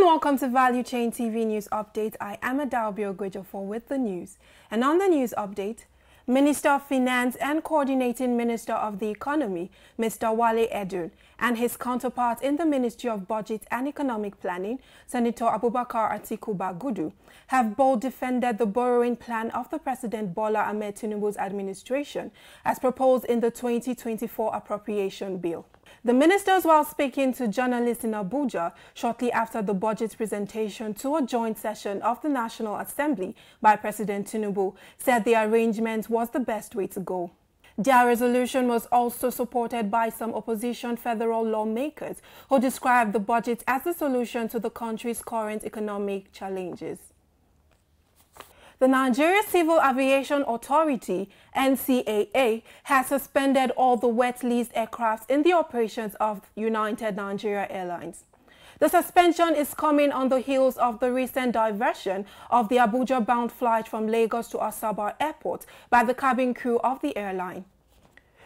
welcome to Value Chain TV News Update. I am Adalbio Gwejofor with the news. And on the news update, Minister of Finance and Coordinating Minister of the Economy, Mr. Wale Edun, and his counterpart in the Ministry of Budget and Economic Planning, Senator Abubakar Atiku Bagudu, have both defended the borrowing plan of the President Bola Ahmed Tinubu's administration as proposed in the 2024 appropriation bill. The ministers, while speaking to journalists in Abuja shortly after the budget presentation to a joint session of the National Assembly by President Tinubu, said the arrangement was the best way to go. Their resolution was also supported by some opposition federal lawmakers who described the budget as the solution to the country's current economic challenges. The Nigeria Civil Aviation Authority, NCAA, has suspended all the wet-leased aircraft in the operations of United Nigeria Airlines. The suspension is coming on the heels of the recent diversion of the Abuja-bound flight from Lagos to Asaba Airport by the cabin crew of the airline.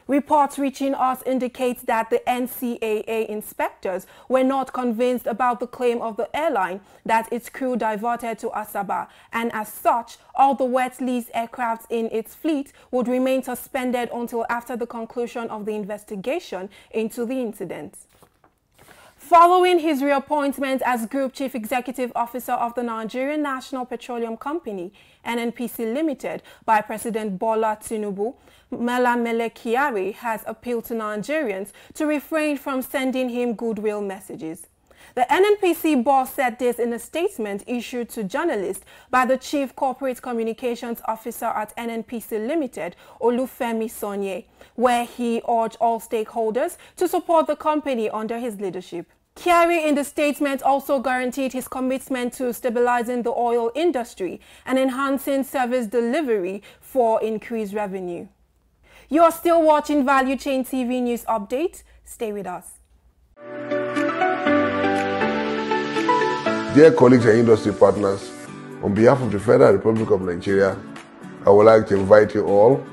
Reports reaching us indicate that the NCAA inspectors were not convinced about the claim of the airline that its crew diverted to Asaba, and as such, all the wet-leased aircraft in its fleet would remain suspended until after the conclusion of the investigation into the incident. Following his reappointment as Group Chief Executive Officer of the Nigerian National Petroleum Company, NNPC Limited, by President Bola Tinubu, Mele Kyari has appealed to Nigerians to refrain from sending him goodwill messages. The NNPC boss said this in a statement issued to journalists by the Chief Corporate Communications Officer at NNPC Limited, Olufemi Sonye, where he urged all stakeholders to support the company under his leadership. Kyari in the statement also guaranteed his commitment to stabilizing the oil industry and enhancing service delivery for increased revenue. You are still watching Value Chain TV News Update. Stay with us. Dear colleagues and industry partners, on behalf of the Federal Republic of Nigeria, I would like to invite you all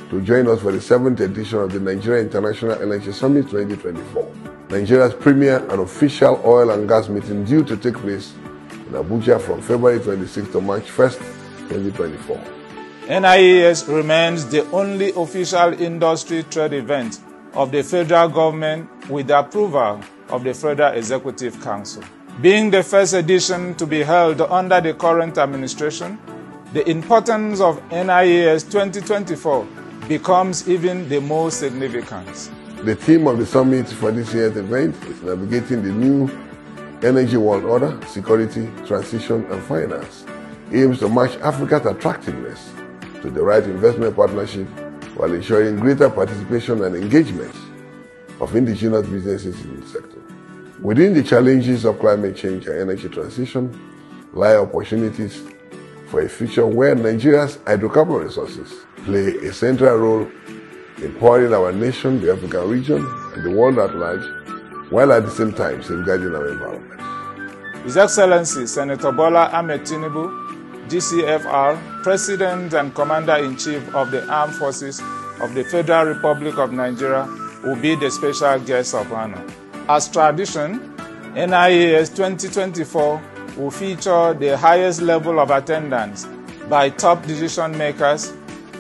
to join us for the 7th edition of the Nigeria International Energy Summit 2024, Nigeria's premier and official oil and gas meeting due to take place in Abuja from February 26th to March 1st, 2024. NIES remains the only official industry trade event of the federal government with the approval of the Federal Executive Council. Being the first edition to be held under the current administration, the importance of NIES 2024 becomes even the more significant. The theme of the summit for this year's event is navigating the new energy world order, security, transition, and finance. It aims to match Africa's attractiveness to the right investment partnership while ensuring greater participation and engagement of indigenous businesses in the sector. Within the challenges of climate change and energy transition lie opportunities for a future where Nigeria's hydrocarbon resources play a central role in powering our nation, the African region, and the world at large, while at the same time safeguarding our environment. His Excellency Senator Bola Ahmed Tinubu, GCFR, President and Commander-in-Chief of the Armed Forces of the Federal Republic of Nigeria, will be the special guest of honor. As tradition, NIES 2024 will feature the highest level of attendance by top decision makers,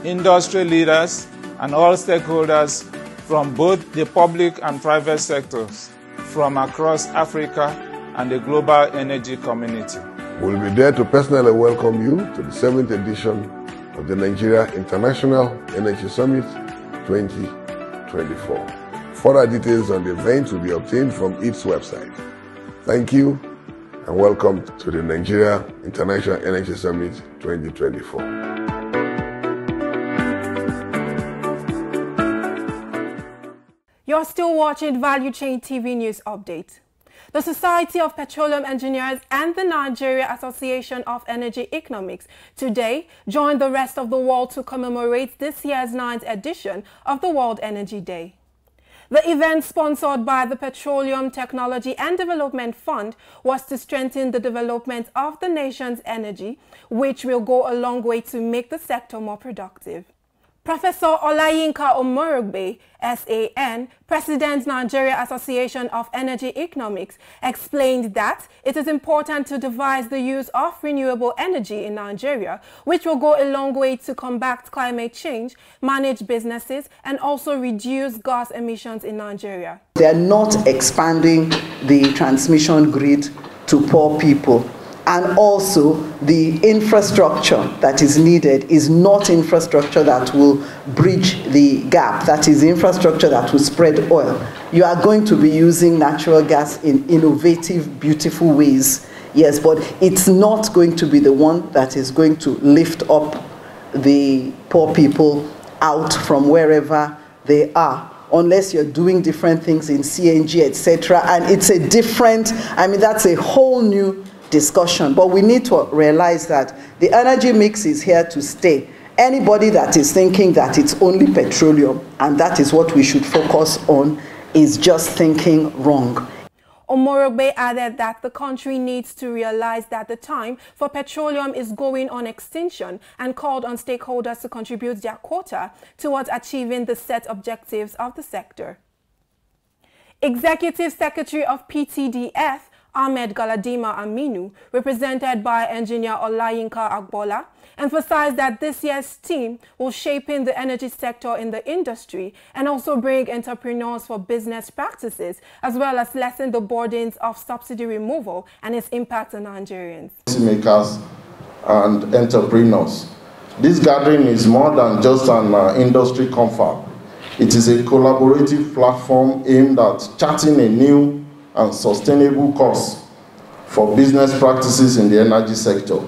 industry leaders, and all stakeholders from both the public and private sectors from across Africa and the global energy community. We'll be there to personally welcome you to the 7th edition of the Nigeria International Energy Summit 2024. Further details on the event will be obtained from its website. Thank you and welcome to the Nigeria International Energy Summit 2024. You're still watching Value Chain TV News Update. The Society of Petroleum Engineers and the Nigeria Association of Energy Economics today joined the rest of the world to commemorate this year's 9th edition of the World Energy Day. The event, sponsored by the Petroleum Technology and Development Fund, was to strengthen the development of the nation's energy, which will go a long way to make the sector more productive. Professor Olayinka Omorogbe, SAN, President Nigeria Association of Energy Economics, explained that it is important to devise the use of renewable energy in Nigeria, which will go a long way to combat climate change, manage businesses, and also reduce gas emissions in Nigeria. They are not expanding the transmission grid to poor people. And also, the infrastructure that is needed is not infrastructure that will bridge the gap. That is infrastructure that will spread oil. You are going to be using natural gas in innovative, beautiful ways, yes, but it's not going to be the one that is going to lift up the poor people out from wherever they are, unless you're doing different things in CNG, etc. And it's a different, that's a whole new discussion, but we need to realize that the energy mix is here to stay. Anybody that is thinking that it's only petroleum and that is what we should focus on is just thinking wrong. Omorogbe added that the country needs to realize that the time for petroleum is going on extinction and called on stakeholders to contribute their quota towards achieving the set objectives of the sector. Executive Secretary of PTDF Ahmed Galadima Aminu, represented by engineer Olayinka Agbola, emphasized that this year's theme will shape in the energy sector in the industry and also bring entrepreneurs for business practices, as well as lessen the burdens of subsidy removal and its impact on Nigerians. Makers and entrepreneurs. This gathering is more than just an industry confab. It is a collaborative platform aimed at charting a new and sustainable course for business practices in the energy sector.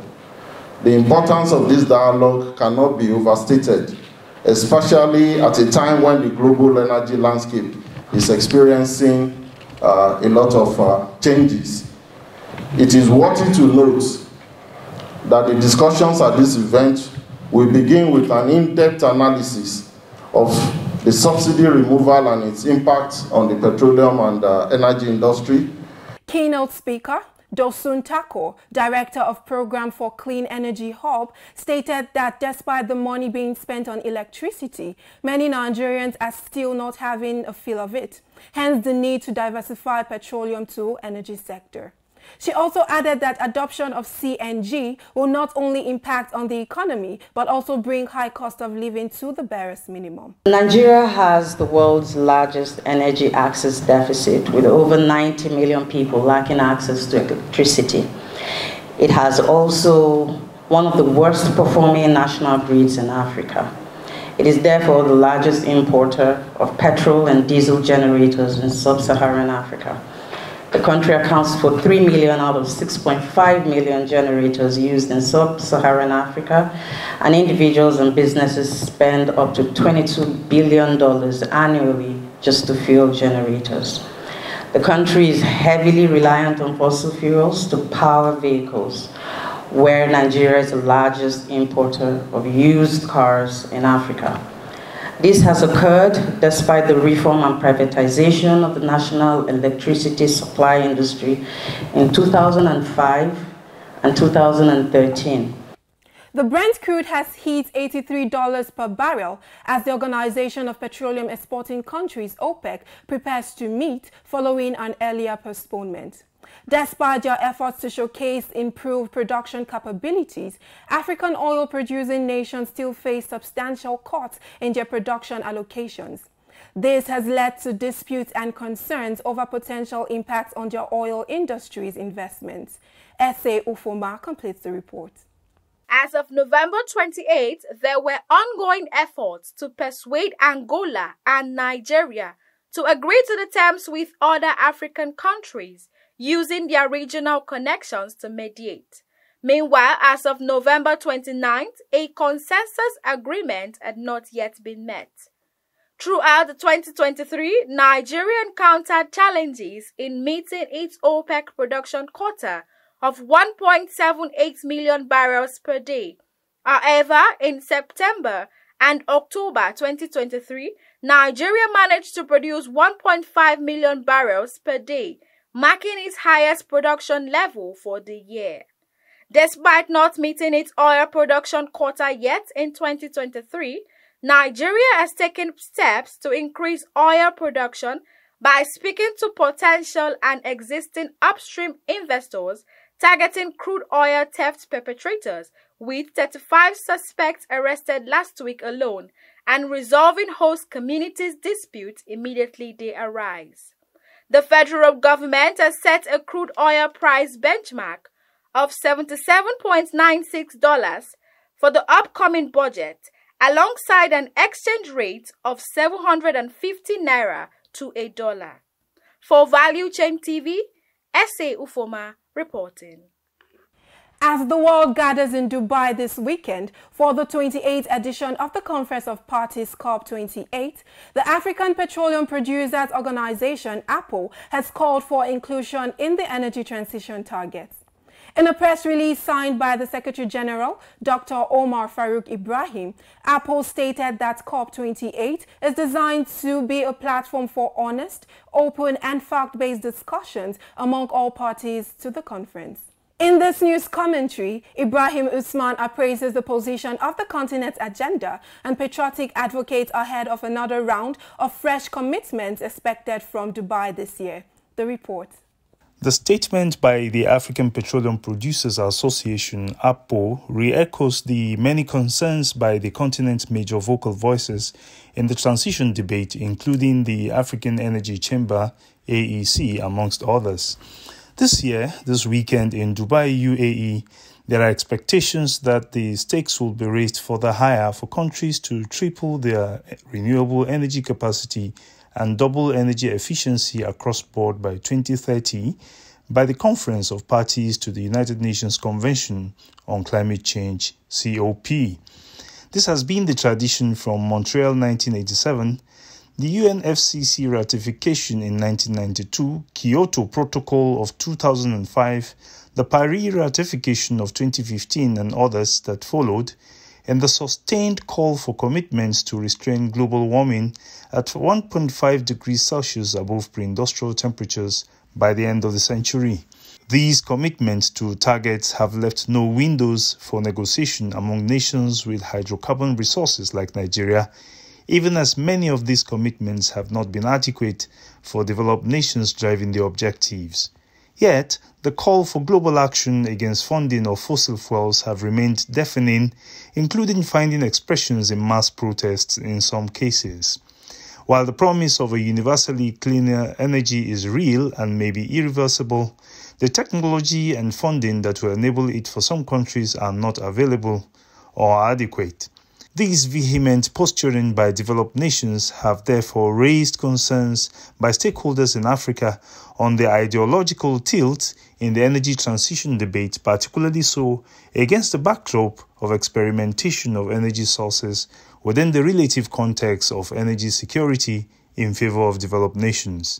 The importance of this dialogue cannot be overstated, especially at a time when the global energy landscape is experiencing a lot of changes. It is worthy to note that the discussions at this event will begin with an in-depth analysis of the subsidy removal and its impact on the petroleum and energy industry. Keynote speaker Dosun Tako, Director of Program for Clean Energy Hub, stated that despite the money being spent on electricity, many Nigerians are still not having a feel of it, hence the need to diversify petroleum to energy sector. She also added that adoption of CNG will not only impact on the economy, but also bring high cost of living to the barest minimum. Nigeria has the world's largest energy access deficit, with over 90 million people lacking access to electricity. It has also one of the worst performing national grids in Africa. It is therefore the largest importer of petrol and diesel generators in sub-Saharan Africa. The country accounts for 3 million out of 6.5 million generators used in sub-Saharan Africa, and individuals and businesses spend up to $22 billion annually just to fuel generators. The country is heavily reliant on fossil fuels to power vehicles, where Nigeria is the largest importer of used cars in Africa. This has occurred despite the reform and privatization of the national electricity supply industry in 2005 and 2013. The Brent crude has hit $83 per barrel as the Organization of Petroleum Exporting Countries, OPEC, prepares to meet following an earlier postponement. Despite their efforts to showcase improved production capabilities, African oil-producing nations still face substantial cuts in their production allocations. This has led to disputes and concerns over potential impacts on their oil industry's investments. S.A. Ufoma completes the report. As of November 28, there were ongoing efforts to persuade Angola and Nigeria to agree to the terms with other African countries, using their regional connections to mediate. Meanwhile, as of November 29th, a consensus agreement had not yet been met. Throughout the 2023, Nigeria encountered challenges in meeting its OPEC production quota of 1.78 million barrels per day. However, in September and October 2023, Nigeria managed to produce 1.5 million barrels per day, marking its highest production level for the year. Despite not meeting its oil production quota yet in 2023, Nigeria has taken steps to increase oil production by speaking to potential and existing upstream investors targeting crude oil theft perpetrators, with 35 suspects arrested last week alone, and resolving host communities' disputes immediately they arise. The federal government has set a crude oil price benchmark of $77.96 for the upcoming budget, alongside an exchange rate of 750 naira to $1. For Value Chain TV, S.A. Ufoma reporting. As the world gathers in Dubai this weekend for the 28th edition of the Conference of Parties COP28, the African Petroleum Producers Organization, APO, has called for inclusion in the energy transition targets. In a press release signed by the Secretary General, Dr. Omar Farouk Ibrahim, APO stated that COP28 is designed to be a platform for honest, open and fact-based discussions among all parties to the conference. In this news commentary, Ibrahim Usman appraises the position of the continent's agenda and patriotic advocates ahead of another round of fresh commitments expected from Dubai this year. The report. The statement by the African Petroleum Producers Association, APO, re-echoes the many concerns by the continent's major vocal voices in the transition debate, including the African Energy Chamber, AEC, amongst others. This year, this weekend in Dubai, UAE, there are expectations that the stakes will be raised further higher for countries to triple their renewable energy capacity and double energy efficiency across board by 2030 by the Conference of Parties to the United Nations Convention on Climate Change, COP. This has been the tradition from Montreal 1987, the UNFCCC ratification in 1992, Kyoto Protocol of 2005, the Paris ratification of 2015 and others that followed, and the sustained call for commitments to restrain global warming at 1.5 degrees Celsius above pre-industrial temperatures by the end of the century. These commitments to targets have left no windows for negotiation among nations with hydrocarbon resources like Nigeria, even as many of these commitments have not been adequate for developed nations driving their objectives. Yet, the call for global action against funding of fossil fuels have remained deafening, including finding expressions in mass protests in some cases. While the promise of a universally cleaner energy is real and may be irreversible, the technology and funding that will enable it for some countries are not available or adequate. These vehement posturing by developed nations have therefore raised concerns by stakeholders in Africa on the ideological tilt in the energy transition debate, particularly so against the backdrop of experimentation of energy sources within the relative context of energy security in favor of developed nations.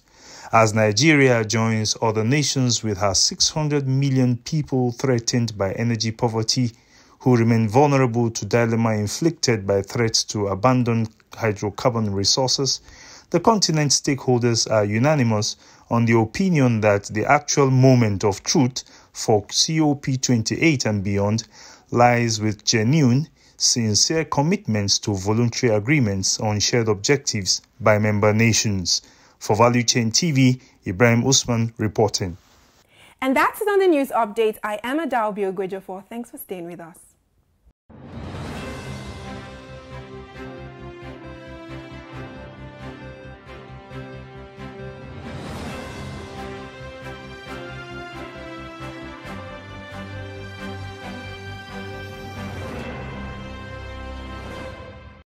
As Nigeria joins other nations with her 600 million people threatened by energy poverty, who remain vulnerable to dilemma inflicted by threats to abandon hydrocarbon resources, the continent's stakeholders are unanimous on the opinion that the actual moment of truth for COP28 and beyond lies with genuine, sincere commitments to voluntary agreements on shared objectives by member nations. For Value Chain TV, Ibrahim Usman reporting. And that's it on the news update. I am Adalbio Gwejofor. Thanks for staying with us.